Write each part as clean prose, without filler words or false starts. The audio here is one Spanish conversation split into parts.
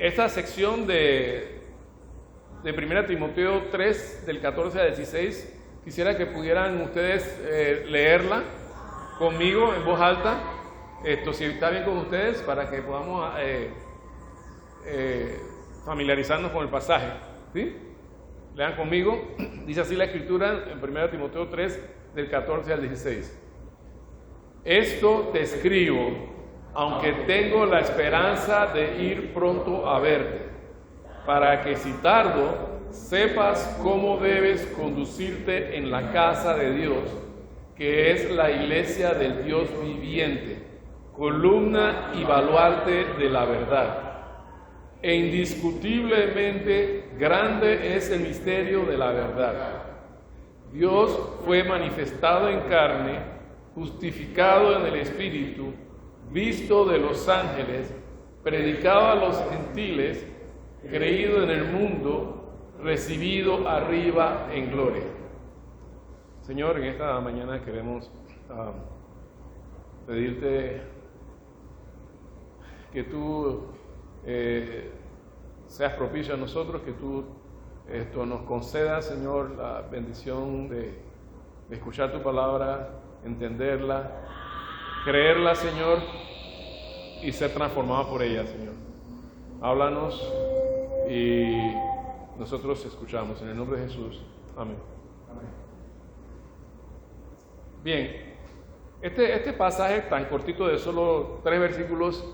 esta sección de 1 Timoteo 3, del 14 al 16, quisiera que pudieran ustedes leerla conmigo en voz alta, si está bien con ustedes, para que podamos familiarizarnos con el pasaje, ¿sí? Lean conmigo, dice así la Escritura en 1 Timoteo 3, del 14 al 16. Esto te escribo, aunque tengo la esperanza de ir pronto a verte, para que si tardo, sepas cómo debes conducirte en la casa de Dios, que es la iglesia del Dios viviente, columna y baluarte de la verdad. E indiscutiblemente grande es el misterio de la verdad. Dios fue manifestado en carne, justificado en el Espíritu, visto de los ángeles, predicado a los gentiles, creído en el mundo, recibido arriba en gloria. Señor, en esta mañana queremos pedirte que tú seas propicio a nosotros, que tú nos concedas, Señor, la bendición de escuchar tu palabra, entenderla, creerla, Señor, y ser transformado por ella, Señor. Háblanos y nosotros escuchamos. En el nombre de Jesús. Amén. Bien, este pasaje tan cortito de solo 3 versículos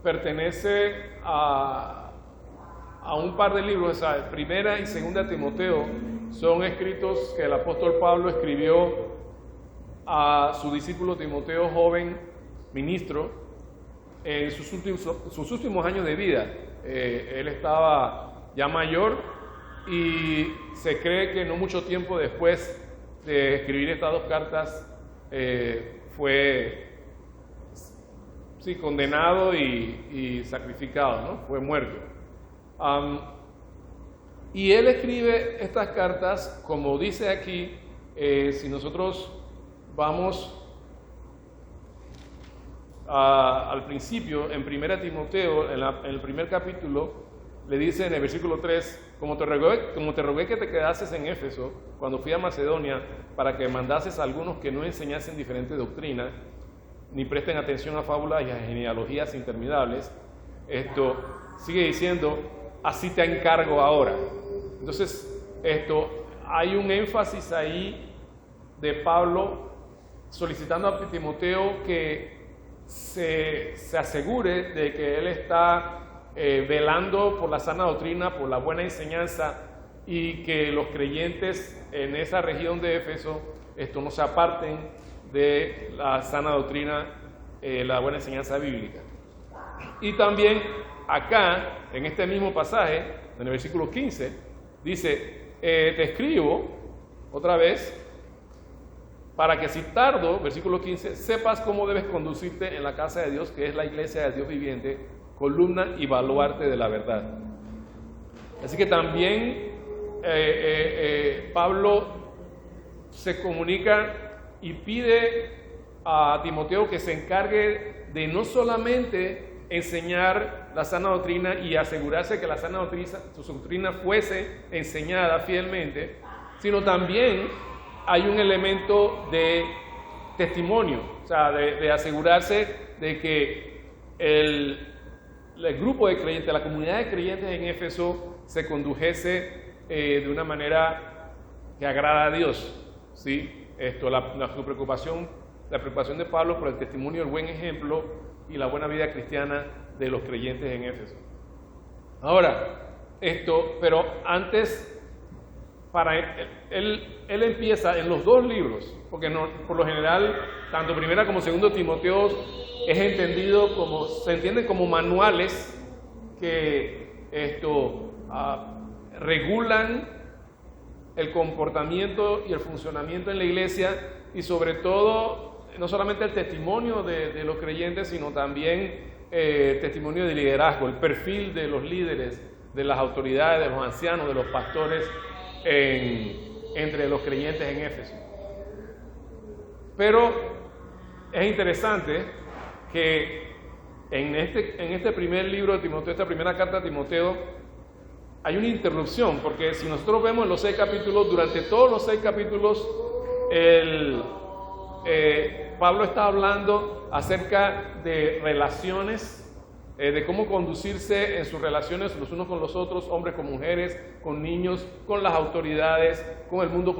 pertenece a un par de libros. Primera y Segunda Timoteo son escritos que el apóstol Pablo escribió a su discípulo Timoteo, joven ministro, en sus últimos años de vida. Él estaba ya mayor y se cree que no mucho tiempo después de escribir estas 2 cartas fue condenado y sacrificado, ¿no? Fue muerto. Y él escribe estas cartas, como dice aquí, si nosotros vamos al principio, en 1 Timoteo, en el primer capítulo, le dice en el versículo 3, como te rogué que te quedases en Éfeso cuando fui a Macedonia, para que mandases a algunos que no enseñasen diferente doctrina, ni presten atención a fábulas y a genealogías interminables. Esto sigue diciendo, así te encargo ahora. Entonces, hay un énfasis ahí de Pablo solicitando a Timoteo que se asegure de que él está velando por la sana doctrina, por la buena enseñanza, y que los creyentes en esa región de Éfeso no se aparten de la sana doctrina, la buena enseñanza bíblica. Y también acá, en este mismo pasaje, en el versículo 15, dice, te escribo otra vez, para que si tardo, versículo 15, sepas cómo debes conducirte en la casa de Dios, que es la iglesia del Dios viviente, columna y baluarte de la verdad. Así que también Pablo se comunica y pide a Timoteo que se encargue de no solamente enseñar la sana doctrina y asegurarse que la sana doctrina, su doctrina fuese enseñada fielmente, sino también hay un elemento de testimonio, o sea, de asegurarse de que el grupo de creyentes, la comunidad de creyentes en Éfeso se condujese de una manera que agrada a Dios, ¿sí? La preocupación de Pablo por el testimonio, el buen ejemplo y la buena vida cristiana de los creyentes en Éfeso. Ahora, pero antes, él empieza en los 2 libros, porque por lo general, tanto primera como segundo Timoteo se entienden como manuales que regulan el comportamiento y el funcionamiento en la iglesia, y sobre todo, no solamente el testimonio de los creyentes, sino también testimonio de liderazgo, el perfil de los líderes, de las autoridades, de los ancianos, de los pastores entre los creyentes en Éfeso. Pero es interesante que en este primer libro de Timoteo, esta primera carta a Timoteo, hay una interrupción, porque si nosotros vemos los 6 capítulos, durante todos los 6 capítulos, Pablo está hablando acerca de relaciones, de cómo conducirse en sus relaciones los unos con los otros, hombres con mujeres, con niños, con las autoridades, con el mundo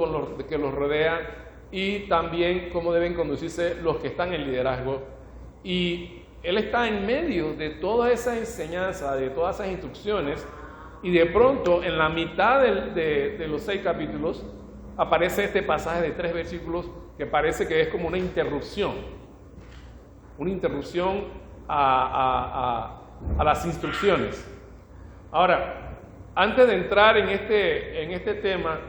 que los rodea, y también cómo deben conducirse los que están en liderazgo. Y él está en medio de toda esa enseñanza, de todas esas instrucciones, y de pronto en la mitad de los 6 capítulos aparece este pasaje de 3 versículos que parece que es como una interrupción a las instrucciones. Ahora, antes de entrar en este tema,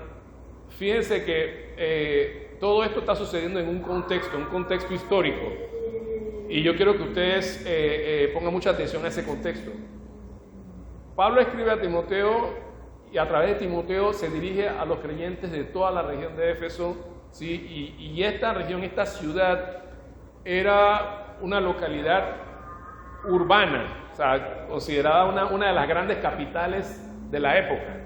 fíjense que todo esto está sucediendo en un contexto histórico, y yo quiero que ustedes pongan mucha atención a ese contexto. Pablo escribe a Timoteo, y a través de Timoteo se dirige a los creyentes de toda la región de Éfeso, ¿sí? Y esta región, esta ciudad, era una localidad urbana, o sea, considerada una de las grandes capitales de la época.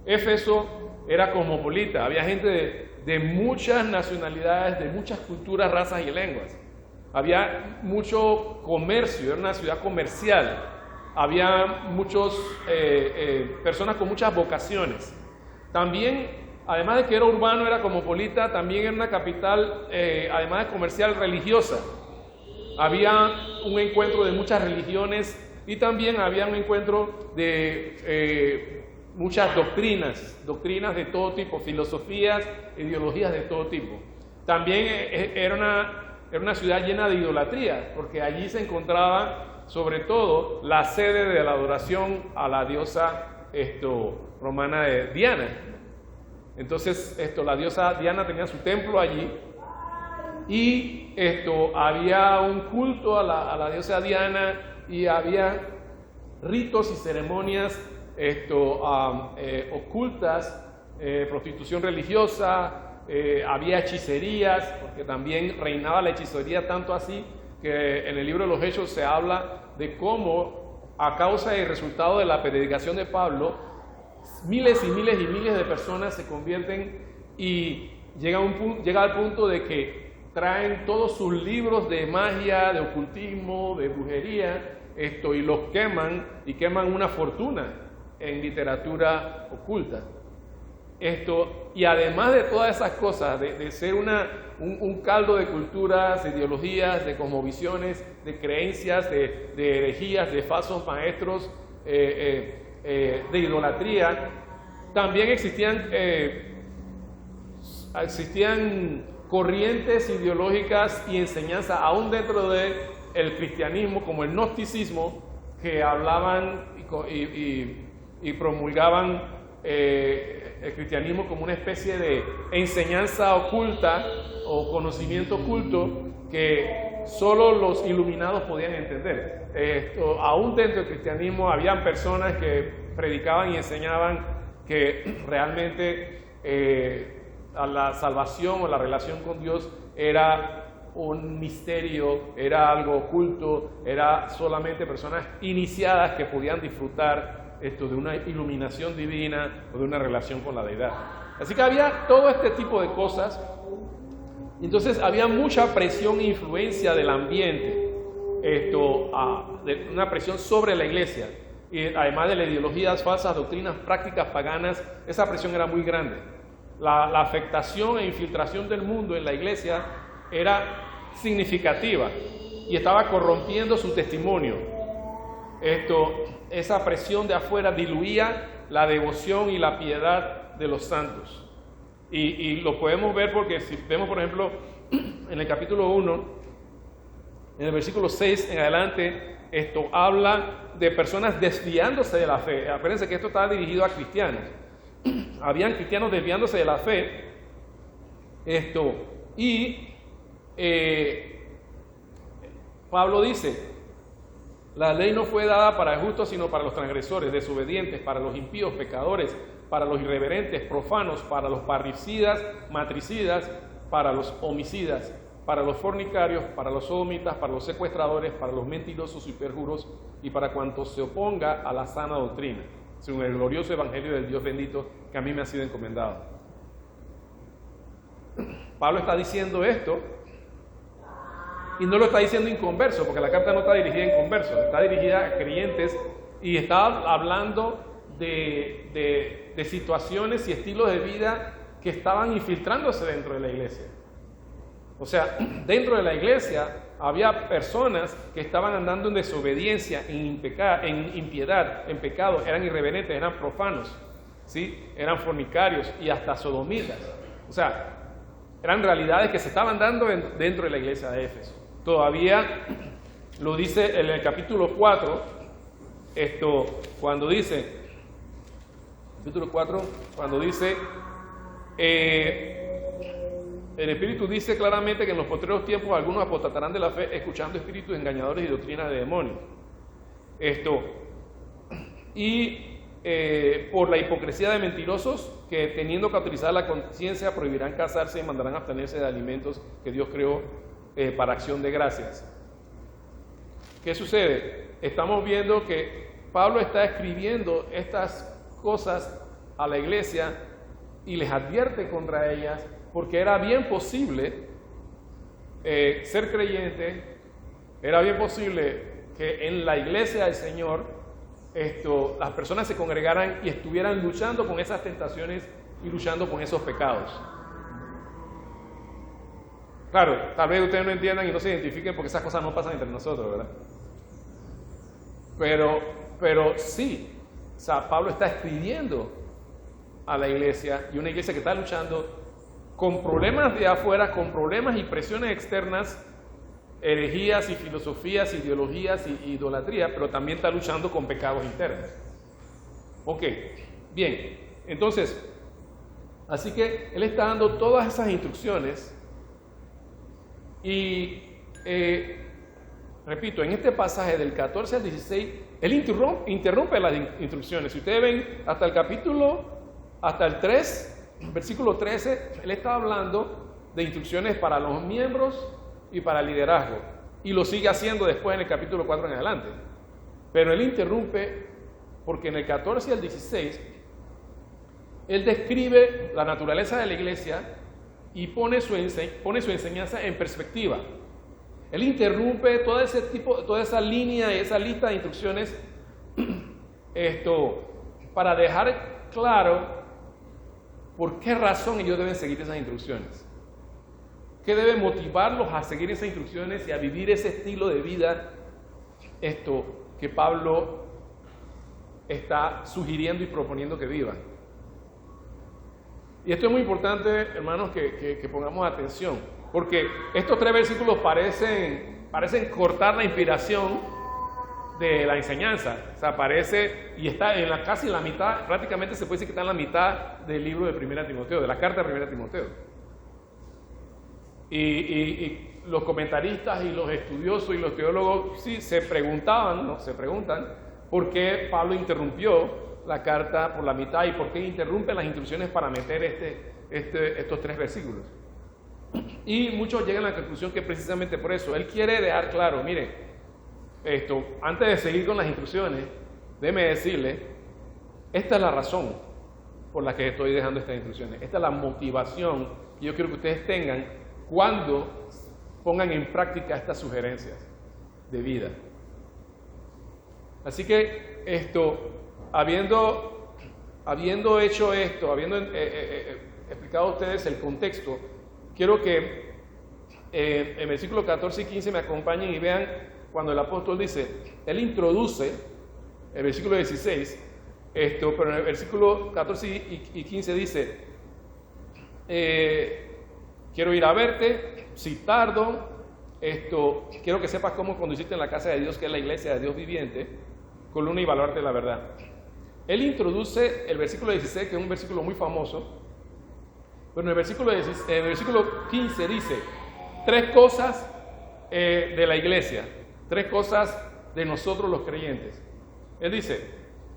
Éfeso era cosmopolita, había gente de muchas nacionalidades, de muchas culturas, razas y lenguas. Había mucho comercio, era una ciudad comercial. Había muchas personas con muchas vocaciones. También, además de que era urbano, era cosmopolita, también era una capital, además de comercial, religiosa. Había un encuentro de muchas religiones y también había un encuentro de muchas doctrinas de todo tipo, filosofías, ideologías de todo tipo. También era una ciudad llena de idolatría, porque allí se encontraba sobre todo la sede de la adoración a la diosa romana de Diana. Entonces la diosa Diana tenía su templo allí, y había un culto a la diosa Diana, y había ritos y ceremonias ocultas, prostitución religiosa, había hechicerías, porque también reinaba la hechicería, tanto así que en el libro de los Hechos se habla de cómo, a causa y resultado de la predicación de Pablo, miles y miles y miles de personas se convierten, y llega al punto de que traen todos sus libros de magia, de ocultismo, de brujería, y los queman, y queman una fortuna en literatura oculta. Y además de todas esas cosas, de ser un caldo de culturas, de ideologías, de cosmovisiones, de creencias, de herejías, de falsos maestros, de idolatría, también existían corrientes ideológicas y enseñanzas aún dentro del cristianismo, como el gnosticismo, que hablaban y promulgaban el cristianismo como una especie de enseñanza oculta o conocimiento oculto que solo los iluminados podían entender. Aún dentro del cristianismo habían personas que predicaban y enseñaban que realmente a la salvación o la relación con Dios era un misterio, era algo oculto, era solamente personas iniciadas que podían disfrutar de una iluminación divina o de una relación con la deidad. Así que había todo este tipo de cosas. Entonces había mucha presión e influencia del ambiente, una presión sobre la iglesia, y además de las ideologías falsas, doctrinas, prácticas paganas. Esa presión era muy grande. La afectación e infiltración del mundo en la iglesia era significativa y estaba corrompiendo su testimonio. Esa presión de afuera diluía la devoción y la piedad de los santos. Y lo podemos ver porque si vemos, por ejemplo, en el capítulo 1, en el versículo 6 en adelante, esto habla de personas desviándose de la fe. Acuérdense que esto estaba dirigido a cristianos. Habían cristianos desviándose de la fe. Pablo dice: la ley no fue dada para justos, sino para los transgresores, desobedientes, para los impíos, pecadores, para los irreverentes, profanos, para los parricidas, matricidas, para los homicidas para los fornicarios, para los sodomitas, para los secuestradores, para los mentirosos y perjuros y para cuantos se oponga a la sana doctrina, según el glorioso evangelio del Dios bendito que a mí me ha sido encomendado. Pablo está diciendo esto y no lo está diciendo inconverso, porque la carta no está dirigida a inconversos, está dirigida a creyentes y está hablando de situaciones y estilos de vida que estaban infiltrándose dentro de la iglesia. O sea, dentro de la iglesia había personas que estaban andando en desobediencia, en impiedad, en pecado, eran irreverentes, eran profanos, ¿sí? Eran fornicarios y hasta sodomitas. O sea, eran realidades que se estaban dando dentro de la iglesia de Éfeso. Todavía lo dice en el capítulo 4, cuando dice, el Espíritu dice claramente que en los postreros tiempos algunos apostatarán de la fe escuchando espíritus engañadores y doctrinas de demonios. Por la hipocresía de mentirosos que teniendo cauterizada la conciencia prohibirán casarse y mandarán abstenerse de alimentos que Dios creó para acción de gracias. ¿Qué sucede? Estamos viendo que Pablo está escribiendo estas cosas a la iglesia y les advierte contra ellas, porque era bien posible ser creyente, era bien posible que en la iglesia del Señor las personas se congregaran y estuvieran luchando con esas tentaciones y luchando con esos pecados. Claro, tal vez ustedes no entiendan y no se identifiquen porque esas cosas no pasan entre nosotros, ¿verdad? Pero sí, o sea, Pablo está escribiendo a la iglesia, y una iglesia que está luchando con problemas de afuera, con problemas y presiones externas, herejías y filosofías, ideologías y idolatría, pero también está luchando con pecados internos. Ok, bien, entonces, así que él está dando todas esas instrucciones y, repito, en este pasaje del 14 al 16, él interrumpe las instrucciones. Si ustedes ven hasta el 3, versículo 13, él está hablando de instrucciones para los miembros y para el liderazgo, y lo sigue haciendo después en el capítulo 4 en adelante. Pero él interrumpe porque en el 14 al 16 él describe la naturaleza de la iglesia y pone su enseñanza en perspectiva. Él interrumpe toda esa línea, esa lista de instrucciones, para dejar claro por qué razón ellos deben seguir esas instrucciones. ¿Qué debe motivarlos a seguir esas instrucciones y a vivir ese estilo de vida que Pablo está sugiriendo y proponiendo que vivan? Y esto es muy importante, hermanos, que pongamos atención, porque estos 3 versículos parecen cortar la inspiración de la enseñanza. O sea, y está casi en la mitad, prácticamente se puede decir que está en la mitad del libro de 1 Timoteo, de la carta de 1 Timoteo. Y los comentaristas y los estudiosos y los teólogos sí se preguntan por qué Pablo interrumpió la carta por la mitad y por qué interrumpe las instrucciones para meter estos 3 versículos. Y muchos llegan a la conclusión que precisamente por eso él quiere dejar claro, mire, antes de seguir con las instrucciones, déjeme decirle, esta es la razón por la que estoy dejando estas instrucciones, esta es la motivación que yo quiero que ustedes tengan cuando pongan en práctica estas sugerencias de vida. Así que habiendo hecho esto, habiendo explicado a ustedes el contexto, quiero que en versículos 14 y 15 me acompañen y vean cuando el apóstol dice, él introduce el versículo 16, pero en el versículo 14 y 15 dice, quiero ir a verte, si tardo, quiero que sepas cómo conducirte en la casa de Dios, que es la iglesia de Dios viviente, columna y baluarte de la verdad. Él introduce el versículo 16, que es un versículo muy famoso, pero en el versículo 15 dice 3 cosas de la iglesia, 3 cosas de nosotros los creyentes. Él dice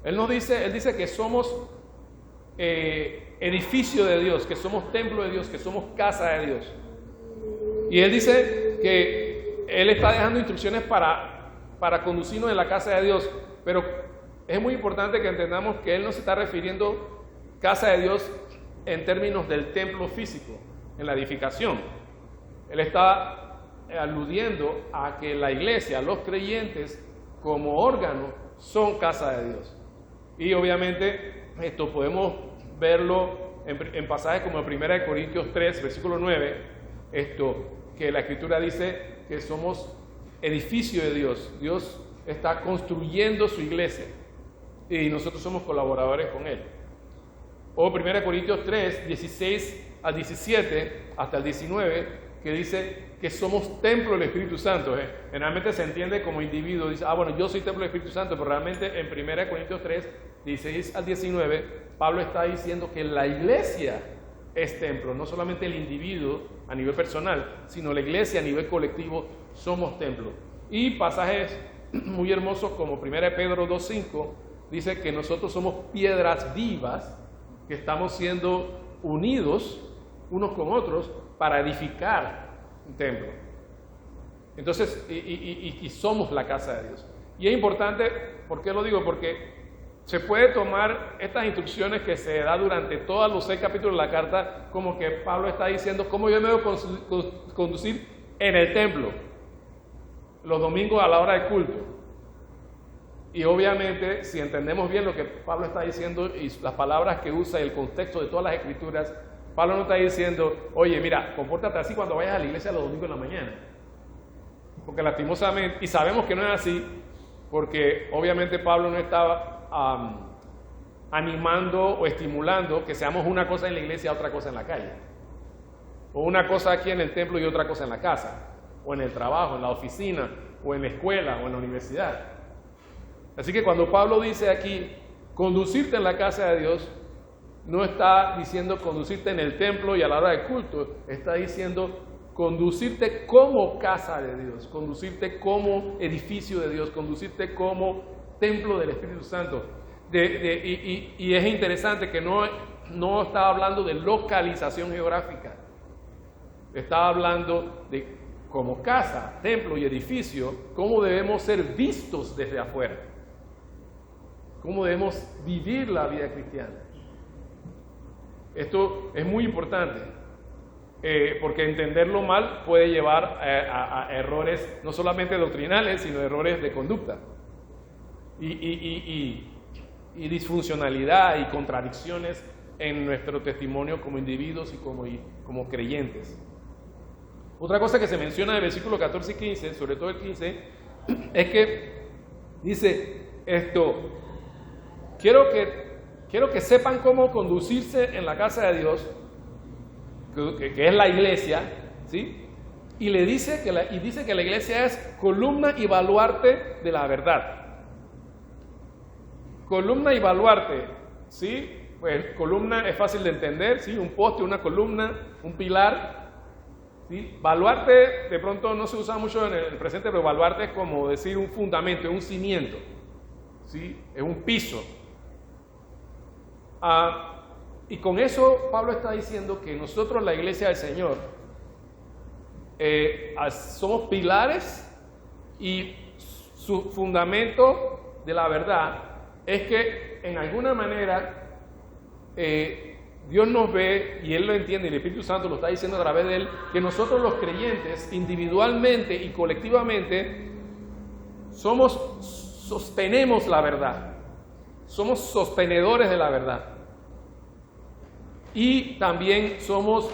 que somos edificio de Dios, que somos templo de Dios, que somos casa de Dios. Y él dice que él está dejando instrucciones para conducirnos en la casa de Dios, pero es muy importante que entendamos que él no se está refiriendo casa de Dios en términos del templo físico, en la edificación. Él está aludiendo a que la iglesia, los creyentes como órgano, son casa de Dios. Y obviamente esto podemos verlo en pasajes como 1 Corintios 3, versículo 9, que la Escritura dice que somos edificio de Dios. Dios está construyendo su iglesia y nosotros somos colaboradores con Él. O 1 Corintios 3, 16 al 17 hasta el 19, que dice que somos templo del Espíritu Santo. Generalmente se entiende como individuo, dice, bueno, yo soy templo del Espíritu Santo, pero realmente en 1 Corintios 3, 16 al 19, Pablo está diciendo que la iglesia es templo, no solamente el individuo a nivel personal, sino la iglesia a nivel colectivo somos templo. Y pasajes muy hermosos como 1 Pedro 2.5 dice que nosotros somos piedras vivas que estamos siendo unidos unos con otros para edificar un templo. Entonces, y somos la casa de Dios. Y es importante, ¿por qué lo digo? Porque se puede tomar estas instrucciones que se da durante todos los 6 capítulos de la carta como que Pablo está diciendo cómo yo me debo conducir en el templo, los domingos a la hora de culto. Y obviamente, si entendemos bien lo que Pablo está diciendo y las palabras que usa y el contexto de todas las escrituras, Pablo no está diciendo, oye, mira, compórtate así cuando vayas a la iglesia los domingos en la mañana. Porque lastimosamente, y sabemos que no es así, porque obviamente Pablo no estaba animando o estimulando que seamos una cosa en la iglesia y otra cosa en la calle. O una cosa aquí en el templo y otra cosa en la casa, o en el trabajo, en la oficina, o en la escuela, o en la universidad. Así que cuando Pablo dice aquí, conducirte en la casa de Dios, no está diciendo conducirte en el templo y a la hora de culto, está diciendo conducirte como casa de Dios, conducirte como edificio de Dios, conducirte como templo del Espíritu Santo. Y es interesante que no está hablando de localización geográfica, está hablando de como casa, templo y edificio, cómo debemos ser vistos desde afuera, cómo debemos vivir la vida cristiana. Esto es muy importante, porque entenderlo mal puede llevar a errores no solamente doctrinales, sino errores de conducta y disfuncionalidad y contradicciones en nuestro testimonio como individuos y como creyentes. Otra cosa que se menciona en el versículo 14 y 15, sobre todo el 15, es que dice quiero que sepan cómo conducirse en la casa de Dios, que es la iglesia, ¿sí? Y dice que la iglesia es columna y baluarte de la verdad. Columna y baluarte, ¿sí? Pues columna es fácil de entender, ¿sí? Un poste, una columna, un pilar, ¿sí? Baluarte de pronto no se usa mucho en el presente, pero baluarte es como decir un fundamento, un cimiento, ¿sí? Es un piso. Y con eso Pablo está diciendo que nosotros, la iglesia del Señor, somos pilares y su fundamento de la verdad es que en alguna manera Dios nos ve y Él lo entiende y el Espíritu Santo lo está diciendo a través de Él, que nosotros los creyentes individualmente y colectivamente sostenemos la verdad, somos sostenedores de la verdad y también somos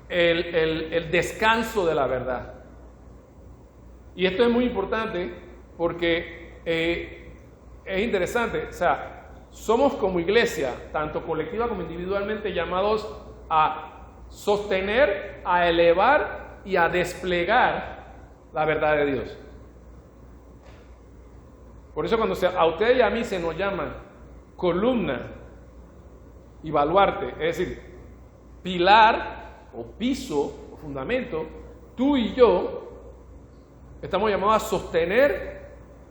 el descanso de la verdad. Y esto es muy importante porque es interesante, o sea, somos como iglesia, tanto colectiva como individualmente, llamados a sostener, a elevar y a desplegar la verdad de Dios. Por eso cuando a usted y a mí se nos llama columna y baluarte, es decir, pilar o piso o fundamento, tú y yo estamos llamados a sostener,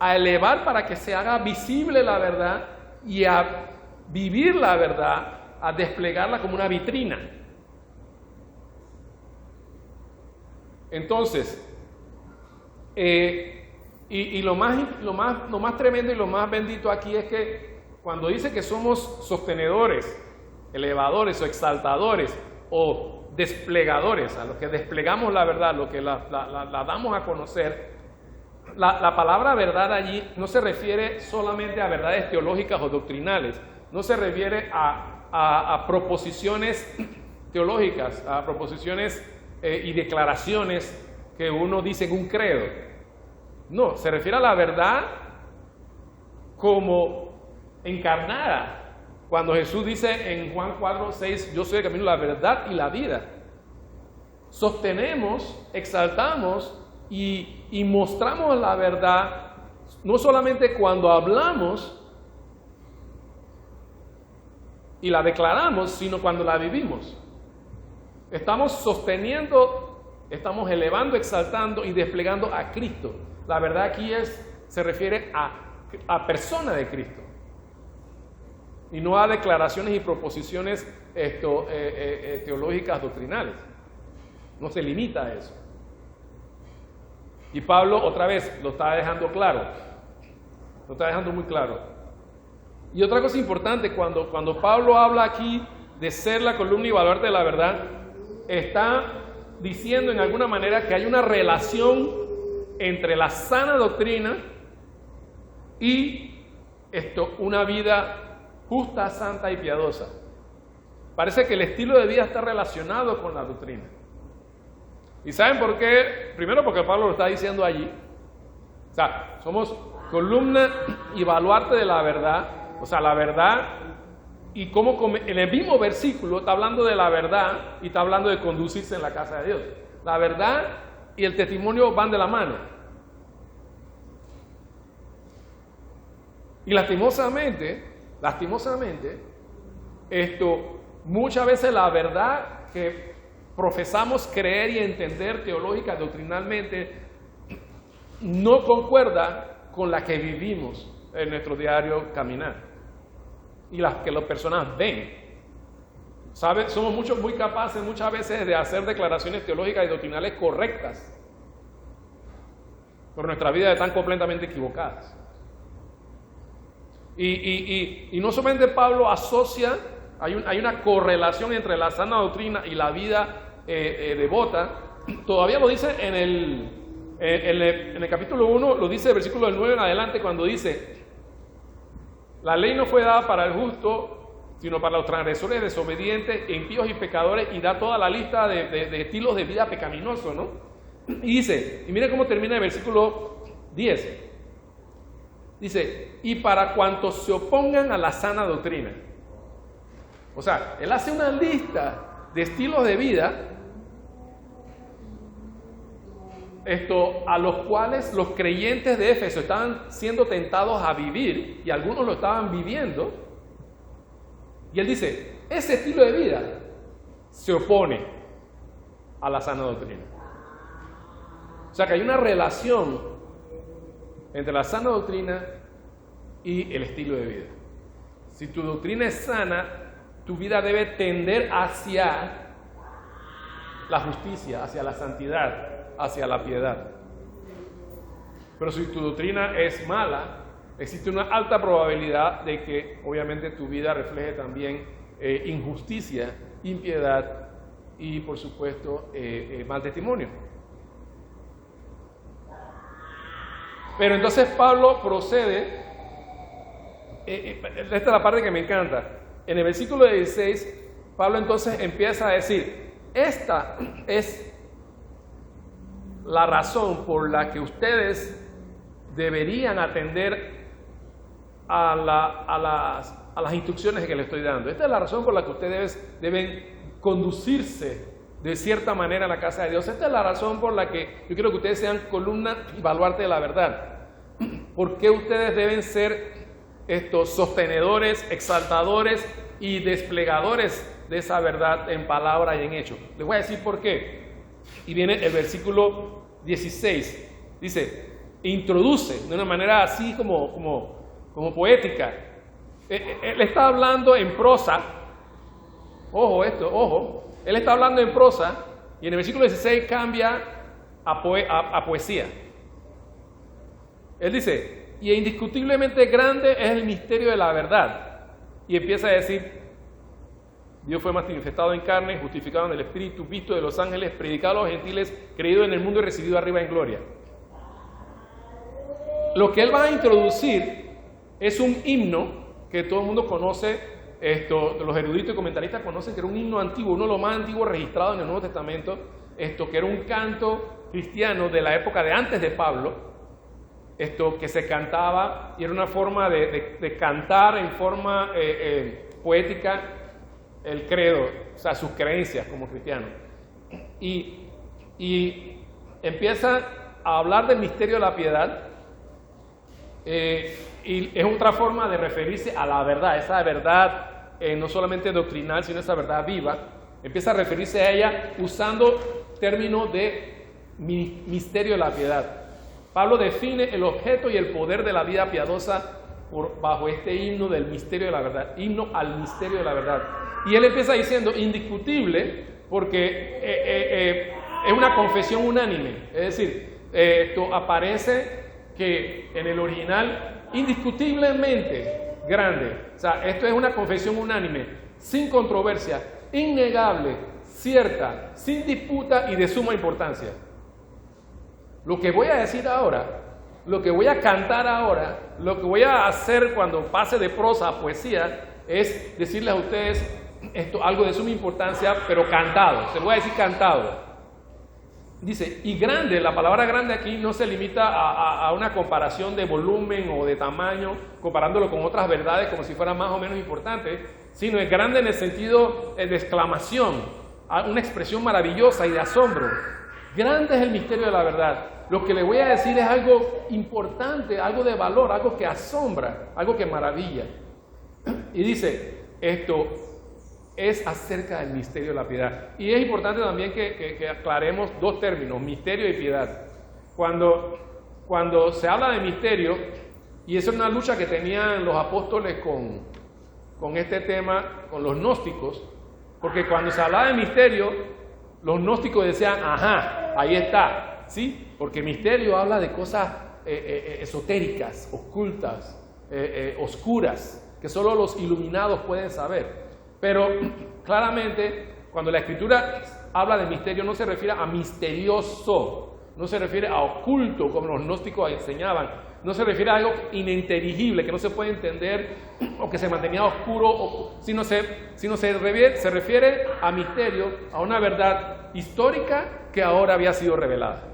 a elevar para que se haga visible la verdad y a vivir la verdad, a desplegarla como una vitrina. Entonces, y lo más tremendo y lo más bendito aquí es que cuando dice que somos sostenedores, elevadores o exaltadores o desplegadores, a los que desplegamos la verdad, los que la damos a conocer, la palabra verdad allí no se refiere solamente a verdades teológicas o doctrinales, no se refiere a proposiciones teológicas, a proposiciones y declaraciones que uno dice en un credo. No, se refiere a la verdad como encarnada. Cuando Jesús dice en Juan 4:6, yo soy el camino, la verdad y la vida. Sostenemos, exaltamos y mostramos la verdad, no solamente cuando hablamos y la declaramos, sino cuando la vivimos. Estamos sosteniendo, estamos elevando, exaltando y desplegando a Cristo. La verdad aquí se refiere a persona de Cristo y no a declaraciones y proposiciones teológicas doctrinales. No se limita a eso. Y Pablo otra vez lo está dejando claro, lo está dejando muy claro. Y otra cosa importante, cuando Pablo habla aquí de ser la columna y baluarte de la verdad, está diciendo en alguna manera que hay una relación entre la sana doctrina y una vida justa, santa y piadosa. Parece que el estilo de vida está relacionado con la doctrina. ¿Y saben por qué? Primero porque Pablo lo está diciendo allí. O sea, somos columna y baluarte de la verdad. O sea, la verdad, y como en el mismo versículo está hablando de la verdad y está hablando de conducirse en la casa de Dios. La verdad y el testimonio van de la mano. Y lastimosamente, muchas veces la verdad que profesamos creer y entender teológica, doctrinalmente, no concuerda con la que vivimos en nuestro diario caminar y las que las personas ven. ¿Sabe? Somos muy capaces muchas veces de hacer declaraciones teológicas y doctrinales correctas, pero nuestras vidas están completamente equivocadas. Y no solamente Pablo asocia, hay una correlación entre la sana doctrina y la vida devota. Todavía lo dice en el capítulo 1, lo dice el versículo 9 en adelante, cuando dice: la ley no fue dada para el justo, sino para los transgresores, desobedientes, impíos y pecadores, y da toda la lista de estilos de vida pecaminosos, ¿no? Y dice, y mire cómo termina el versículo 10. Dice, y para cuantos se opongan a la sana doctrina. O sea, él hace una lista de estilos de vida a los cuales los creyentes de Éfeso estaban siendo tentados a vivir, y algunos lo estaban viviendo. Y él dice, ese estilo de vida se opone a la sana doctrina. O sea que hay una relación entre la sana doctrina y el estilo de vida. Si tu doctrina es sana, tu vida debe tender hacia la justicia, hacia la santidad, hacia la piedad. Pero si tu doctrina es mala, existe una alta probabilidad de que obviamente tu vida refleje también injusticia, impiedad y por supuesto mal testimonio. Pero entonces Pablo procede, esta es la parte que me encanta. En el versículo 16, Pablo entonces empieza a decir, esta es la razón por la que ustedes deberían atender a las instrucciones que les estoy dando. Esta es la razón por la que ustedes deben conducirse de cierta manera en la casa de Dios. Esta es la razón por la que yo quiero que ustedes sean columna y baluarte de la verdad. ¿Por qué ustedes deben ser estos sostenedores, exaltadores y desplegadores de esa verdad en palabra y en hecho? Les voy a decir por qué. Y viene el versículo 16. Dice, introduce de una manera así como poética. Él está hablando en prosa. Ojo. Él está hablando en prosa y en el versículo 16 cambia a poesía. Él dice, y indiscutiblemente grande es el misterio de la verdad. Y empieza a decir, Dios fue manifestado en carne, justificado en el Espíritu, visto de los ángeles, predicado a los gentiles, creído en el mundo y recibido arriba en gloria. Lo que él va a introducir es un himno que todo el mundo conoce, los eruditos y comentaristas conocen que era un himno antiguo, uno de los más antiguos registrados en el Nuevo Testamento, que era un canto cristiano de la época de antes de Pablo, que se cantaba y era una forma de cantar en forma poética el credo, o sea, sus creencias como cristianos. Y empieza a hablar del misterio de la piedad, y es otra forma de referirse a la verdad, esa verdad no solamente doctrinal, sino esa verdad viva. Empieza a referirse a ella usando términos de misterio de la piedad. Pablo define el objeto y el poder de la vida piadosa bajo este himno del misterio de la verdad, himno al misterio de la verdad. Y él empieza diciendo indiscutible porque es una confesión unánime, es decir, esto aparece que en el original indiscutiblemente grande, o sea, esto es una confesión unánime, sin controversia, innegable, cierta, sin disputa y de suma importancia. Lo que voy a decir ahora, lo que voy a cantar ahora, lo que voy a hacer cuando pase de prosa a poesía, es decirles a ustedes algo de suma importancia, pero cantado, se lo voy a decir cantado. Dice, y grande, la palabra grande aquí no se limita a una comparación de volumen o de tamaño, comparándolo con otras verdades como si fueran más o menos importantes, sino es grande en el sentido de exclamación, una expresión maravillosa y de asombro. Grande es el misterio de la verdad. Lo que le voy a decir es algo importante, algo de valor, algo que asombra, algo que maravilla. Y dice, esto es acerca del misterio de la piedad. Y es importante también que aclaremos dos términos, misterio y piedad. Cuando se habla de misterio, y esa es una lucha que tenían los apóstoles con este tema, con los gnósticos, porque cuando se hablaba de misterio, los gnósticos decían, ajá, ahí está, ¿sí? Porque misterio habla de cosas esotéricas, ocultas, oscuras, que solo los iluminados pueden saber. Pero claramente, cuando la Escritura habla de misterio, no se refiere a misterioso, no se refiere a oculto, como los gnósticos enseñaban, no se refiere a algo ininteligible, que no se puede entender o que se mantenía oscuro, sino se refiere a misterio, a una verdad histórica que ahora había sido revelada.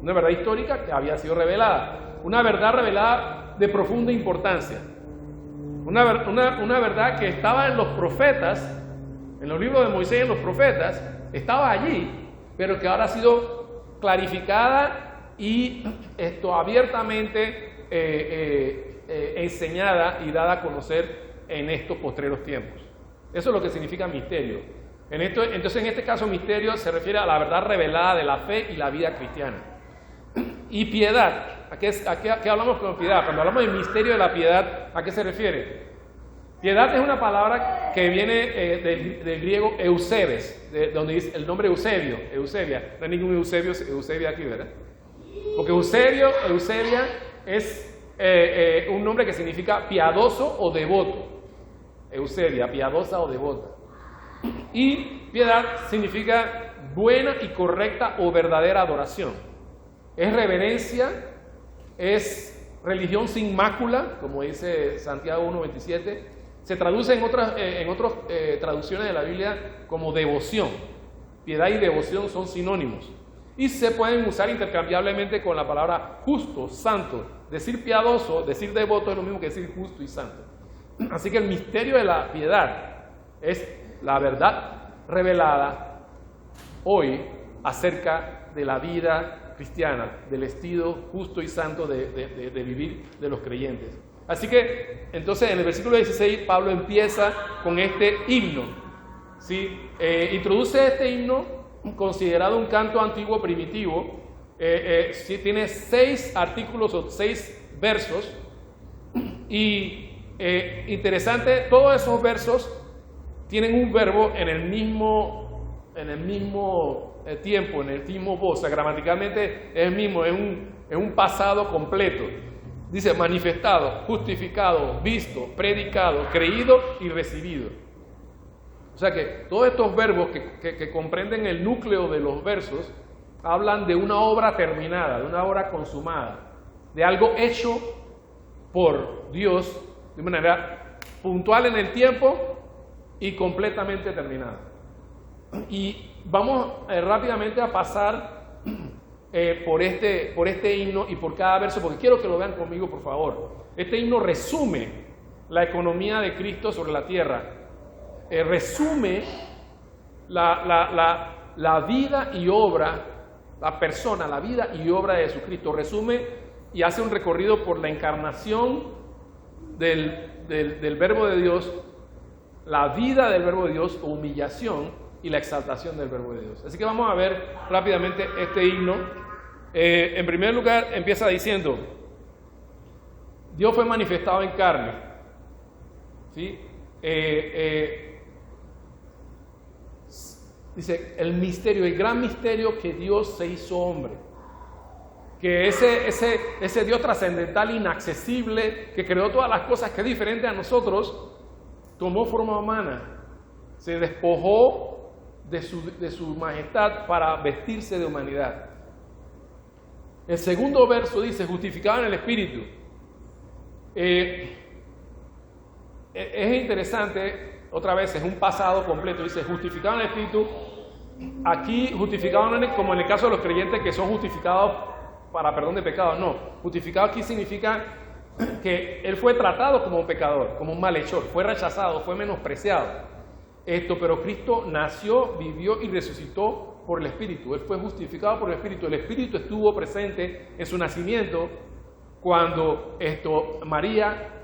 Una verdad histórica que había sido revelada, una verdad revelada de profunda importancia. Una verdad que estaba en los profetas, en los libros de Moisés y en los profetas, estaba allí, pero que ahora ha sido clarificada y abiertamente enseñada y dada a conocer en estos postreros tiempos. Eso es lo que significa misterio. Entonces, en este caso, misterio se refiere a la verdad revelada de la fe y la vida cristiana. Y piedad. ¿A qué hablamos con piedad? Cuando hablamos del misterio de la piedad, ¿a qué se refiere? Piedad es una palabra que viene del griego eusebes, donde dice el nombre Eusebio, Eusebia. No hay ningún Eusebia aquí, ¿verdad? Porque Eusebia es un nombre que significa piadoso o devoto. Eusebia, piadosa o devota. Y piedad significa buena y correcta o verdadera adoración. Es reverencia, es religión sin mácula, como dice Santiago 1:27. Se traduce en otras traducciones de la Biblia como devoción. Piedad y devoción son sinónimos. Y se pueden usar intercambiablemente con la palabra justo, santo. Decir piadoso, decir devoto es lo mismo que decir justo y santo. Así que el misterio de la piedad es la verdad revelada hoy acerca de la vida cristiana, del estilo justo y santo de vivir de los creyentes. Así que, entonces, en el versículo 16, Pablo empieza con este himno, ¿sí? Introduce este himno considerado un canto antiguo primitivo. Sí, tiene 6 artículos o 6 versos. Y interesante, todos esos versos tienen un verbo en el mismo tiempo, en el mismo voz. O sea, gramaticalmente es el mismo, es un pasado completo. Dice manifestado, justificado, visto, predicado, creído y recibido. O sea que todos estos verbos que comprenden el núcleo de los versos hablan de una obra terminada, de una obra consumada, de algo hecho por Dios de manera puntual en el tiempo y completamente terminada. Y vamos rápidamente a pasar por este himno y por cada verso, porque quiero que lo vean conmigo, por favor. Este himno resume la economía de Cristo sobre la tierra, resume la vida y obra, la persona, la vida y obra de Jesucristo, resume y hace un recorrido por la encarnación del Verbo de Dios, la vida del Verbo de Dios, humillación y la exaltación del Verbo de Dios. Así que vamos a ver rápidamente este himno. En primer lugar empieza diciendo: Dios fue manifestado en carne. ¿Sí? Dice el misterio, el gran misterio que Dios se hizo hombre. Que ese Dios trascendental, inaccesible, que creó todas las cosas, que es diferente a nosotros, tomó forma humana, se despojó de su majestad para vestirse de humanidad. El segundo verso dice, justificado en el Espíritu. Es interesante, otra vez, es un pasado completo, dice justificado en el Espíritu. Aquí justificado no es como en el caso de los creyentes que son justificados para perdón de pecados, no. Justificado aquí significa que Él fue tratado como un pecador, como un malhechor, fue rechazado, fue menospreciado. Pero Cristo nació, vivió y resucitó por el Espíritu. Él fue justificado por el Espíritu. El Espíritu estuvo presente en su nacimiento cuando María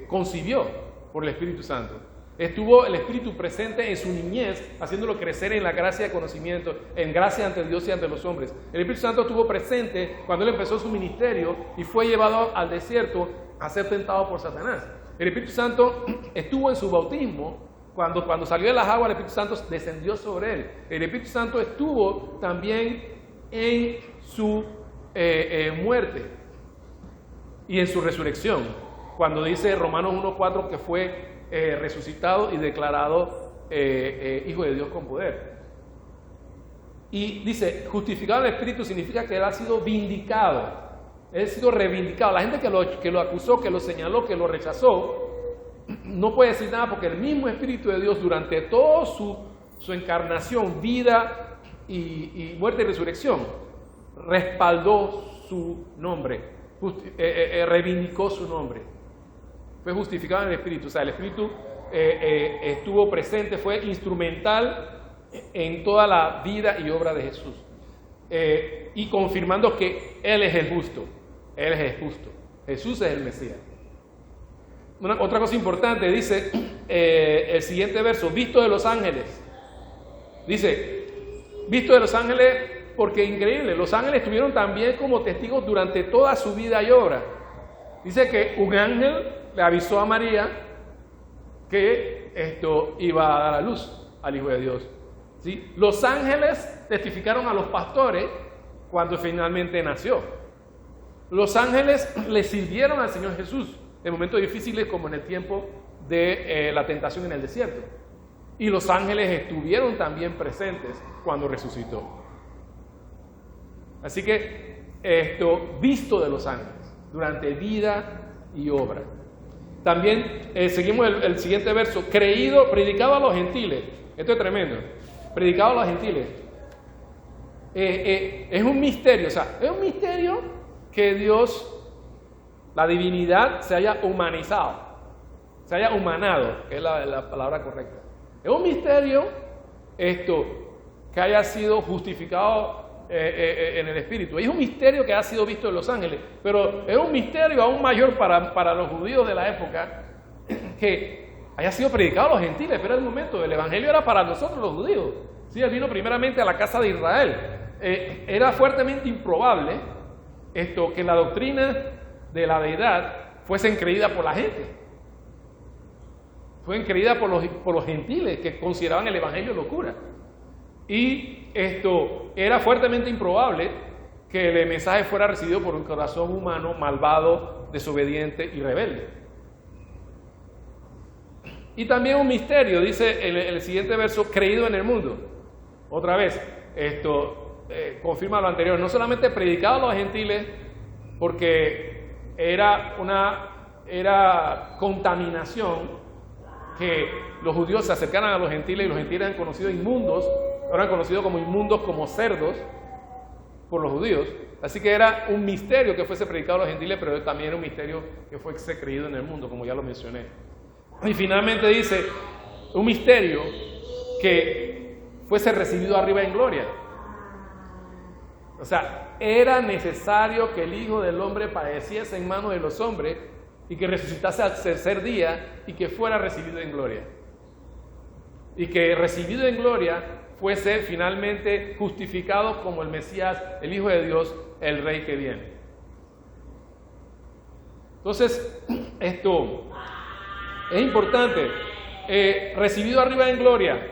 concibió por el Espíritu Santo. Estuvo el Espíritu presente en su niñez, haciéndolo crecer en la gracia de conocimiento, en gracia ante Dios y ante los hombres. El Espíritu Santo estuvo presente cuando Él empezó su ministerio y fue llevado al desierto a ser tentado por Satanás. El Espíritu Santo estuvo en su bautismo. Cuando salió de las aguas, el Espíritu Santo descendió sobre Él. El Espíritu Santo estuvo también en su muerte y en su resurrección. Cuando dice Romanos 1:4 que fue resucitado y declarado Hijo de Dios con poder. Y dice, justificado en el Espíritu significa que Él ha sido vindicado, Él ha sido reivindicado. La gente que lo acusó, que lo señaló, que lo rechazó, no puede decir nada porque el mismo Espíritu de Dios durante toda su encarnación, vida y muerte y resurrección, respaldó su nombre, reivindicó su nombre. Fue justificado en el Espíritu, o sea, el Espíritu estuvo presente, fue instrumental en toda la vida y obra de Jesús. Y confirmando que Él es el justo, Él es el justo, Jesús es el Mesías. Otra cosa importante, dice el siguiente verso, visto de los ángeles. Dice, visto de los ángeles, porque increíble, los ángeles estuvieron también como testigos durante toda su vida y obra. Dice que un ángel le avisó a María que esto iba a dar a luz al Hijo de Dios. ¿Sí? Los ángeles testificaron a los pastores cuando finalmente nació. Los ángeles le sirvieron al Señor Jesús en momentos difíciles como en el tiempo de la tentación en el desierto. Y los ángeles estuvieron también presentes cuando resucitó. Así que visto de los ángeles durante vida y obra. También seguimos el siguiente verso, creído, predicado a los gentiles. Esto es tremendo. Predicado a los gentiles. Es un misterio, o sea, es un misterio que Dios, la divinidad, se haya humanizado, se haya humanado, que es la palabra correcta. Es un misterio que haya sido justificado en el Espíritu. Es un misterio que ha sido visto en los ángeles, pero es un misterio aún mayor para los judíos de la época que haya sido predicado a los gentiles. Pero el momento del Evangelio era para nosotros los judíos. Sí, Él vino primeramente a la casa de Israel. Era fuertemente improbable que la doctrina de la deidad fuese creída por la gente. Fue creída por los gentiles que consideraban el Evangelio locura. Y esto era fuertemente improbable que el mensaje fuera recibido por un corazón humano malvado, desobediente y rebelde. Y también un misterio, dice el siguiente verso, creído en el mundo. Otra vez, esto confirma lo anterior, no solamente predicado a los gentiles, porque era contaminación que los judíos se acercaran a los gentiles y los gentiles eran conocidos inmundos, eran conocidos como inmundos, como cerdos por los judíos. Así que era un misterio que fuese predicado a los gentiles, pero también era un misterio que fuese creído en el mundo, como ya lo mencioné. Y finalmente dice, un misterio que fuese recibido arriba en gloria. O sea, era necesario que el Hijo del Hombre padeciese en manos de los hombres y que resucitase al tercer día y que fuera recibido en gloria. Y que recibido en gloria fuese finalmente justificado como el Mesías, el Hijo de Dios, el Rey que viene. Entonces, esto es importante. Recibido arriba en gloria,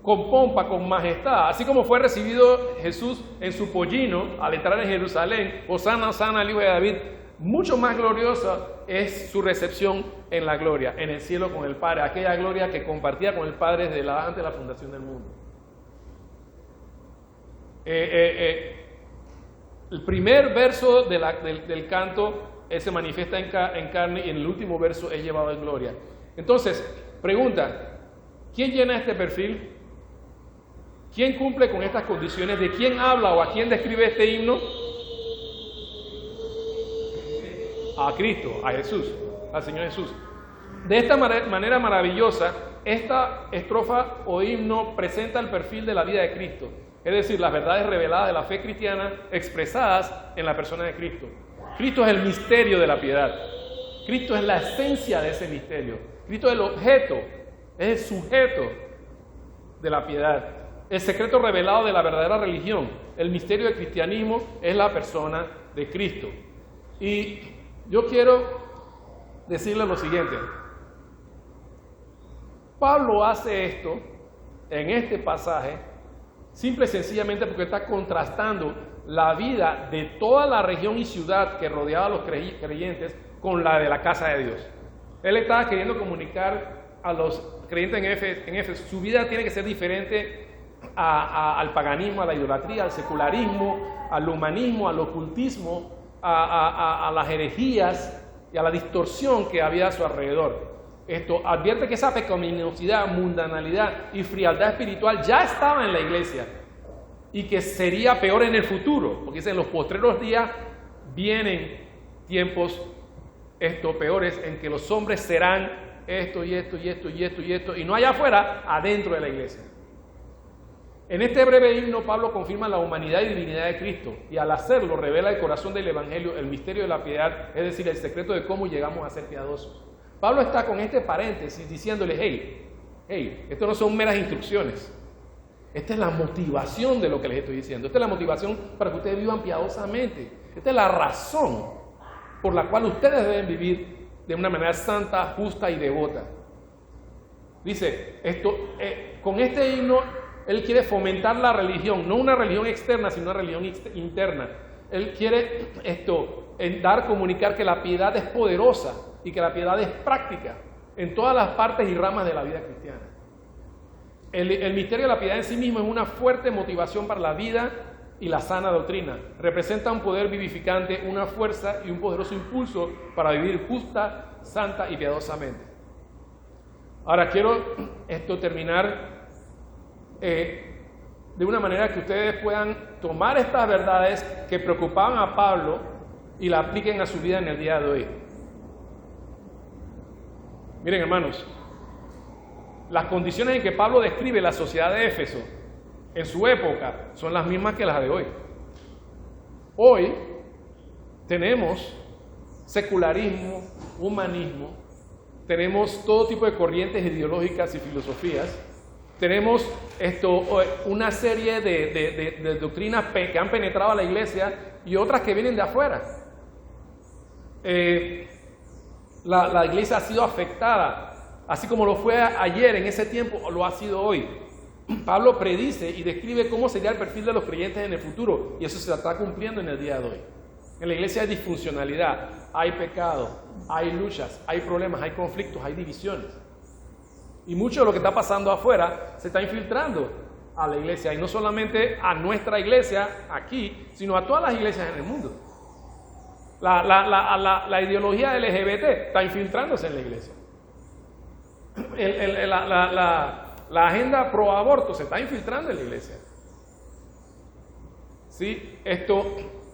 con pompa, con majestad, así como fue recibido Jesús en su pollino al entrar en Jerusalén, Hosana, Hosana al Hijo de David, mucho más gloriosa es su recepción en la gloria, en el cielo con el Padre, aquella gloria que compartía con el Padre desde antes de la fundación del mundo. El primer verso del canto se manifiesta en carne y en el último verso es llevado en gloria. Entonces, pregunta, ¿quién llena este perfil? ¿Quién cumple con estas condiciones? ¿De quién habla o a quién describe este himno? A Cristo, a Jesús, al Señor Jesús. De esta manera maravillosa, esta estrofa o himno presenta el perfil de la vida de Cristo, es decir, las verdades reveladas de la fe cristiana expresadas en la persona de Cristo. Cristo es el misterio de la piedad. Cristo es la esencia de ese misterio. Cristo es el objeto, es el sujeto de la piedad. El secreto revelado de la verdadera religión, el misterio del cristianismo, es la persona de Cristo. Y yo quiero decirle lo siguiente. Pablo hace esto en este pasaje simple y sencillamente porque está contrastando la vida de toda la región y ciudad que rodeaba a los creyentes con la de la casa de Dios. Él estaba queriendo comunicar a los creyentes en Éfeso, su vida tiene que ser diferente al paganismo, a la idolatría, al secularismo, al humanismo, al ocultismo, a las herejías y a la distorsión que había a su alrededor. Esto advierte que esa pecaminosidad, mundanalidad y frialdad espiritual ya estaba en la iglesia y que sería peor en el futuro, porque dice, en los postreros días vienen tiempos peores en que los hombres serán esto y esto y esto y esto y esto, y no allá afuera, adentro de la iglesia. En este breve himno, Pablo confirma la humanidad y divinidad de Cristo, y al hacerlo revela el corazón del Evangelio, el misterio de la piedad, es decir, el secreto de cómo llegamos a ser piadosos. Pablo está con este paréntesis diciéndole, hey, esto no son meras instrucciones. Esta es la motivación de lo que les estoy diciendo. Esta es la motivación para que ustedes vivan piadosamente. Esta es la razón por la cual ustedes deben vivir de una manera santa, justa y devota. Dice, con este himno, él quiere fomentar la religión, no una religión externa, sino una religión interna. Él quiere comunicar que la piedad es poderosa y que la piedad es práctica en todas las partes y ramas de la vida cristiana. El misterio de la piedad en sí mismo es una fuerte motivación para la vida y la sana doctrina. Representa un poder vivificante, una fuerza y un poderoso impulso para vivir justa, santa y piadosamente. Ahora quiero terminar de una manera que ustedes puedan tomar estas verdades que preocupaban a Pablo y la apliquen a su vida en el día de hoy. Miren, hermanos, las condiciones en que Pablo describe la sociedad de Éfeso en su época son las mismas que las de hoy. Hoy tenemos secularismo, humanismo, tenemos todo tipo de corrientes ideológicas y filosofías, tenemos una serie de doctrinas que han penetrado a la iglesia y otras que vienen de afuera. La iglesia ha sido afectada, así como lo fue ayer en ese tiempo, lo ha sido hoy. Pablo predice y describe cómo sería el perfil de los creyentes en el futuro, y eso se está cumpliendo en el día de hoy. En la iglesia hay disfuncionalidad, hay pecado, hay luchas, hay problemas, hay conflictos, hay divisiones. Y mucho de lo que está pasando afuera se está infiltrando a la iglesia, y no solamente a nuestra iglesia aquí, sino a todas las iglesias en el mundo. La ideología LGBT está infiltrándose en la iglesia. La agenda pro aborto se está infiltrando en la iglesia. ¿Sí?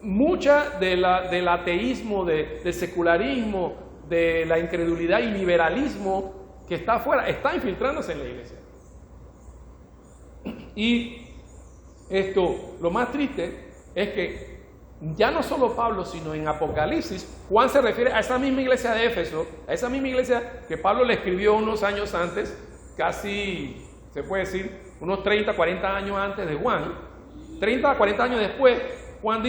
Mucha del ateísmo, del secularismo, de la incredulidad y liberalismo que está afuera, está infiltrándose en la iglesia. Y lo más triste es que ya no solo Pablo, sino en Apocalipsis, Juan se refiere a esa misma iglesia de Éfeso, a esa misma iglesia que Pablo le escribió unos años antes, casi, se puede decir, unos 30, 40 años antes de Juan. 30, 40 años después, Juan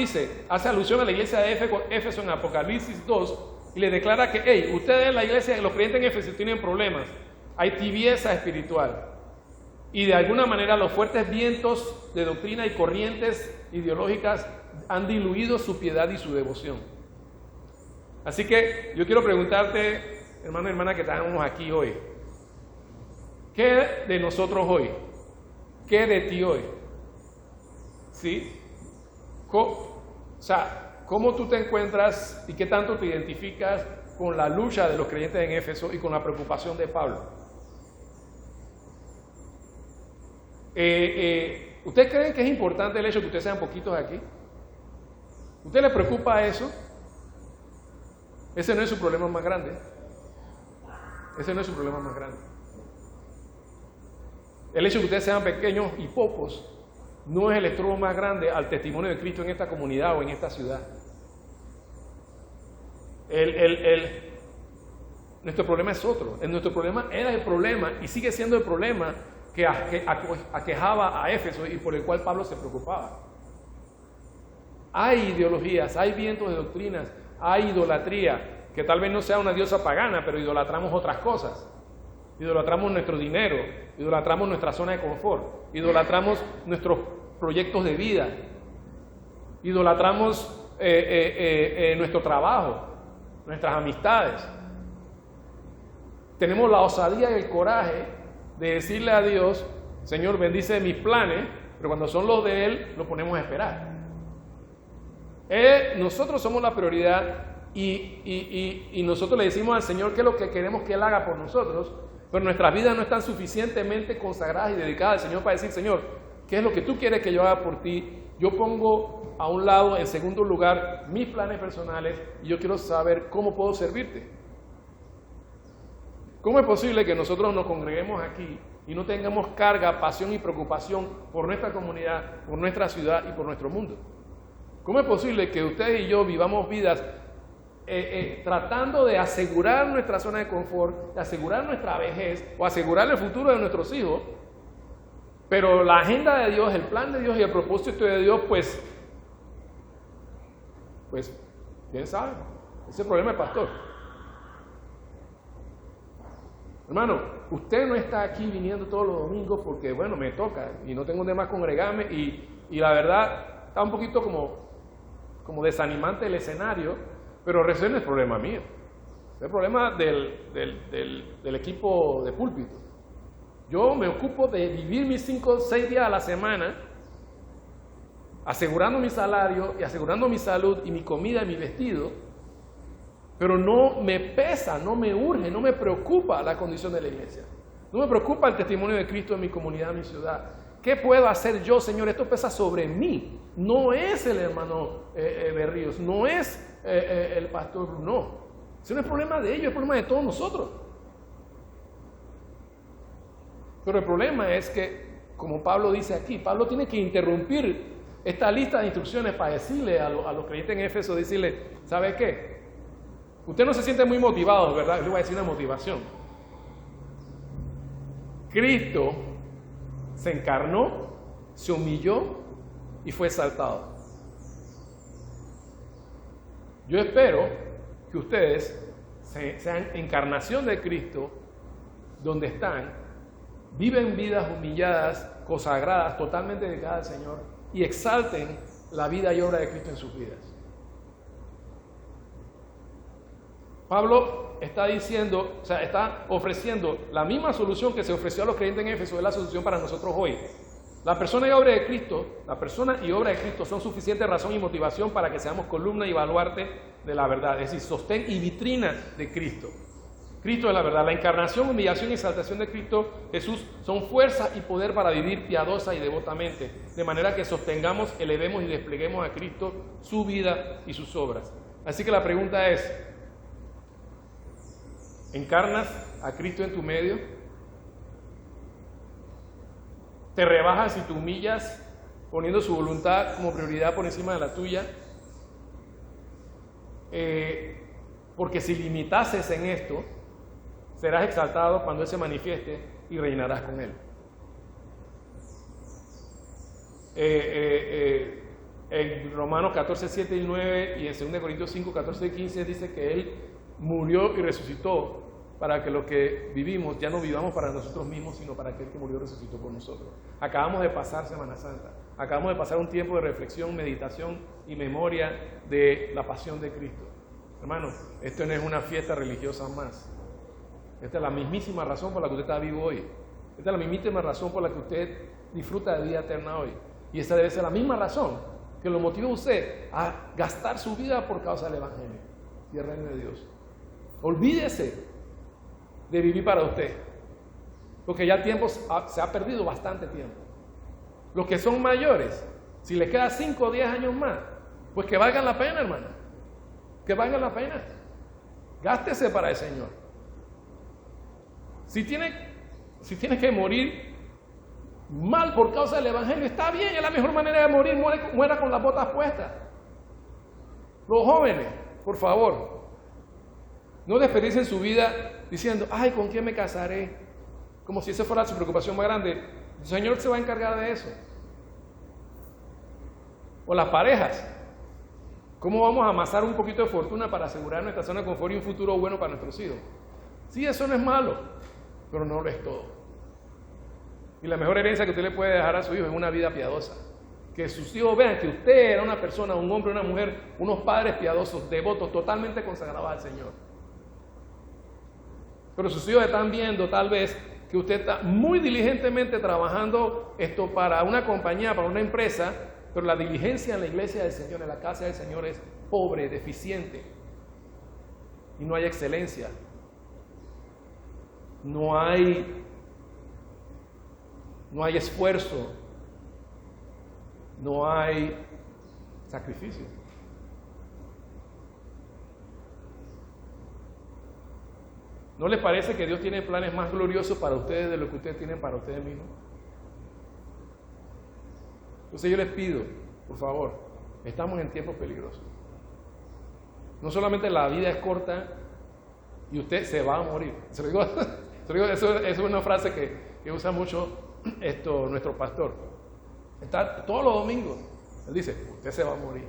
hace alusión a la iglesia de Éfeso en Apocalipsis 2, y le declara que, hey, ustedes, la iglesia, los creyentes en Éfeso tienen problemas, hay tibieza espiritual, y de alguna manera los fuertes vientos de doctrina y corrientes ideológicas han diluido su piedad y su devoción. Así que yo quiero preguntarte, hermano y hermana que estamos aquí hoy, ¿qué de nosotros hoy? ¿Qué de ti hoy? ¿Sí? ¿Cómo tú te encuentras y qué tanto te identificas con la lucha de los creyentes en Éfeso y con la preocupación de Pablo? ¿Ustedes creen que es importante el hecho de que ustedes sean poquitos aquí? ¿Usted le preocupa eso? Ese no es su problema más grande. Ese no es su problema más grande. El hecho de que ustedes sean pequeños y pocos no es el estorbo más grande al testimonio de Cristo en esta comunidad o en esta ciudad. Nuestro problema es otro. Nuestro problema era el problema y sigue siendo el problema que aquejaba a Éfeso y por el cual Pablo se preocupaba. Hay ideologías, hay vientos de doctrinas, hay idolatría, que tal vez no sea una diosa pagana, pero idolatramos otras cosas. Idolatramos nuestro dinero, idolatramos nuestra zona de confort, idolatramos nuestros proyectos de vida, idolatramos nuestro trabajo, nuestras amistades. Tenemos la osadía y el coraje de decirle a Dios, Señor, bendice mis planes, pero cuando son los de Él, lo ponemos a esperar. Nosotros somos la prioridad y nosotros le decimos al Señor qué es lo que queremos que Él haga por nosotros, pero nuestras vidas no están suficientemente consagradas y dedicadas al Señor para decir, Señor, ¿qué es lo que tú quieres que yo haga por ti? Yo pongo a un lado, en segundo lugar, mis planes personales y yo quiero saber cómo puedo servirte. ¿Cómo es posible que nosotros nos congreguemos aquí y no tengamos carga, pasión y preocupación por nuestra comunidad, por nuestra ciudad y por nuestro mundo? ¿Cómo es posible que ustedes y yo vivamos vidas tratando de asegurar nuestra zona de confort, de asegurar nuestra vejez o asegurar el futuro de nuestros hijos, pero la agenda de Dios, el plan de Dios y el propósito de Dios, pues, quién sabe, ese es el problema del pastor. Hermano, usted no está aquí viniendo todos los domingos porque, bueno, me toca y no tengo donde más congregarme y la verdad está un poquito como desanimante el escenario, pero ese no es problema mío, es el problema del equipo de púlpito. Yo me ocupo de vivir mis 5 o 6 días a la semana, asegurando mi salario y asegurando mi salud y mi comida y mi vestido, pero no me pesa, no me urge, no me preocupa la condición de la iglesia. No me preocupa el testimonio de Cristo en mi comunidad, en mi ciudad. ¿Qué puedo hacer yo, Señor? Esto pesa sobre mí. No es el hermano Berríos, no es el pastor Bruno. Ese no es problema de ellos, es problema de todos nosotros. Pero el problema es que, como Pablo dice aquí, Pablo tiene que interrumpir esta lista de instrucciones para decirle a los creyentes en Éfeso, decirle, ¿sabe qué? Usted no se siente muy motivado, ¿verdad? Yo le voy a decir una motivación. Cristo se encarnó, se humilló y fue exaltado. Yo espero que ustedes sean encarnación de Cristo donde están viven vidas humilladas, consagradas, totalmente dedicadas al Señor y exalten la vida y obra de Cristo en sus vidas. Pablo está diciendo, o sea, está ofreciendo la misma solución que se ofreció a los creyentes en Éfeso, es la solución para nosotros hoy. La persona y obra de Cristo son suficiente razón y motivación para que seamos columna y baluarte de la verdad, es decir, sostén y vitrina de Cristo. Cristo es la verdad. La encarnación, humillación y exaltación de Cristo Jesús son fuerza y poder para vivir piadosa y devotamente, de manera que sostengamos, elevemos y despleguemos a Cristo, su vida y sus obras. Así que la pregunta es, ¿encarnas a Cristo en tu medio? ¿Te rebajas y te humillas poniendo su voluntad como prioridad por encima de la tuya? Porque si limitases en esto, serás exaltado cuando Él se manifieste y reinarás con Él. En Romanos 14, 7 y 9 y en 2 Corintios 5, 14 y 15 dice que Él murió y resucitó para que lo que vivimos ya no vivamos para nosotros mismos, sino para aquel que murió y resucitó por nosotros. Acabamos de pasar Semana Santa, acabamos de pasar un tiempo de reflexión, meditación y memoria de la pasión de Cristo. Hermanos, esto no es una fiesta religiosa más. Esta es la mismísima razón por la que usted está vivo hoy. Esta es la mismísima razón por la que usted disfruta de vida eterna hoy. Y esa debe ser la misma razón que lo motiva a usted a gastar su vida por causa del Evangelio y el reino de Dios. Olvídese de vivir para usted, porque ya se ha perdido bastante tiempo. Los que son mayores, si les queda 5 o 10 años más, pues que valgan la pena, hermano, que valgan la pena. Gástese para el Señor. Si tiene que morir mal por causa del Evangelio, está bien, es la mejor manera de morir, muera con las botas puestas. Los jóvenes, por favor, no desperdicien su vida diciendo, ay, ¿con quién me casaré? Como si esa fuera su preocupación más grande. El Señor se va a encargar de eso. O las parejas, ¿cómo vamos a amasar un poquito de fortuna para asegurar nuestra zona de confort y un futuro bueno para nuestros hijos? Sí, eso no es malo, pero no lo es todo. Y la mejor herencia que usted le puede dejar a su hijo es una vida piadosa. Que sus hijos vean que usted era una persona, un hombre, una mujer, unos padres piadosos, devotos, totalmente consagrados al Señor. Pero sus hijos están viendo tal vez que usted está muy diligentemente trabajando esto para una compañía, para una empresa, pero la diligencia en la iglesia del Señor, en la casa del Señor es pobre, deficiente. Y no hay excelencia. No hay esfuerzo. No hay sacrificio. ¿No les parece que Dios tiene planes más gloriosos para ustedes de lo que ustedes tienen para ustedes mismos? Entonces yo les pido, por favor, estamos en tiempos peligrosos. No solamente la vida es corta y usted se va a morir. Eso es una frase que usa mucho nuestro pastor. Está todos los domingos. Él dice, usted se va a morir.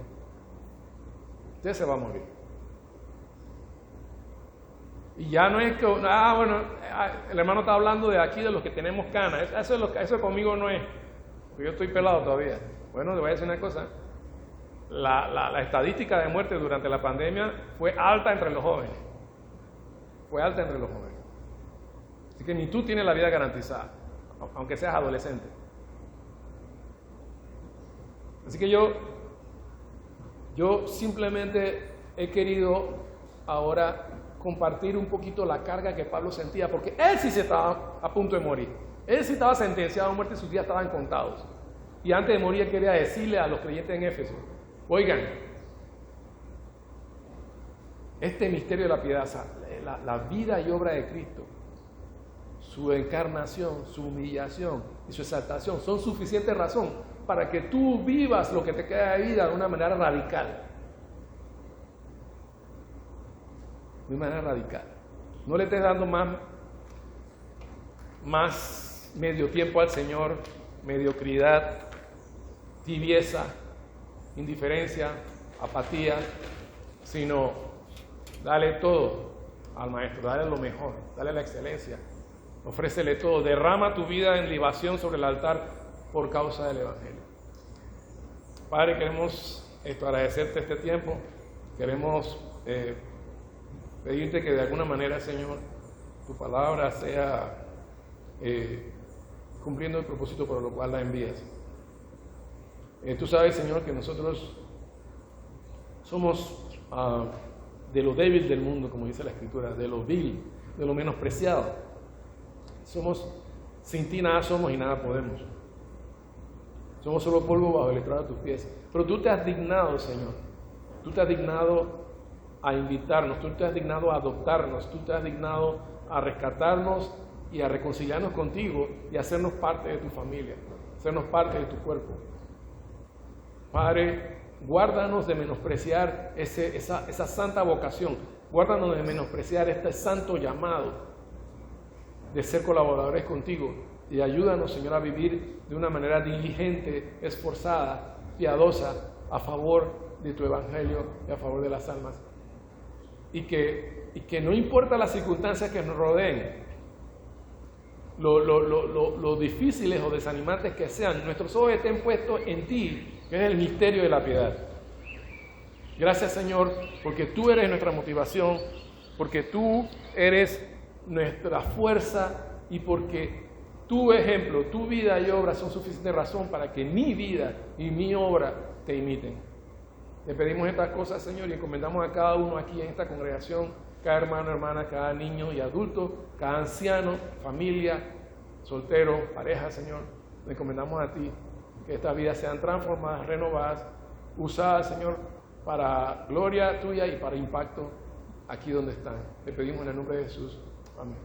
Usted se va a morir. Y ya no es que, el hermano está hablando de aquí, de los que tenemos canas. Eso conmigo no es, porque yo estoy pelado todavía. Bueno, le voy a decir una cosa. La estadística de muerte durante la pandemia fue alta entre los jóvenes. Fue alta entre los jóvenes. Así que ni tú tienes la vida garantizada, aunque seas adolescente. Así que yo simplemente he querido ahora compartir un poquito la carga que Pablo sentía, porque él sí se estaba a punto de morir. Él sí estaba sentenciado a muerte y sus días estaban contados. Y antes de morir él quería decirle a los creyentes en Éfeso, oigan, este misterio de la piedad, la vida y obra de Cristo, su encarnación, su humillación y su exaltación son suficiente razón para que tú vivas lo que te queda de vida de una manera radical. De manera radical. No le estés dando más medio tiempo al Señor, mediocridad, tibieza, indiferencia, apatía, sino dale todo al Maestro, dale lo mejor, dale la excelencia Ofrécele todo. Derrama tu vida en libación sobre el altar por causa del Evangelio. Padre, queremos agradecerte este tiempo. Queremos pedirte que de alguna manera, Señor, tu palabra sea cumpliendo el propósito por lo cual la envías. Tú sabes, Señor, que nosotros somos de lo débil del mundo, como dice la Escritura, de lo vil, de lo menospreciado. Somos, sin ti nada somos y nada podemos. Somos solo polvo bajo el estrado de tus pies. Pero tú te has dignado, Señor. Tú te has dignado a invitarnos, tú te has dignado a adoptarnos, tú te has dignado a rescatarnos y a reconciliarnos contigo y a hacernos parte de tu familia, hacernos parte de tu cuerpo. Padre, guárdanos de menospreciar esa santa vocación, guárdanos de menospreciar este santo llamado de ser colaboradores contigo y ayúdanos, Señor, a vivir de una manera diligente, esforzada, piadosa, a favor de tu Evangelio y a favor de las almas. Y que no importa las circunstancias que nos rodeen, lo difíciles o desanimantes que sean, nuestros ojos estén puestos en ti, que es el misterio de la piedad. Gracias, Señor, porque tú eres nuestra motivación, porque tú eres nuestra fuerza y porque tu ejemplo, tu vida y obra son suficiente razón para que mi vida y mi obra te imiten. Te pedimos estas cosas, Señor, y encomendamos a cada uno aquí en esta congregación, cada hermano, hermana, cada niño y adulto, cada anciano, familia, soltero, pareja, Señor. Le encomendamos a ti que estas vidas sean transformadas, renovadas, usadas, Señor, para gloria tuya y para impacto aquí donde están. Te pedimos en el nombre de Jesús. Amén.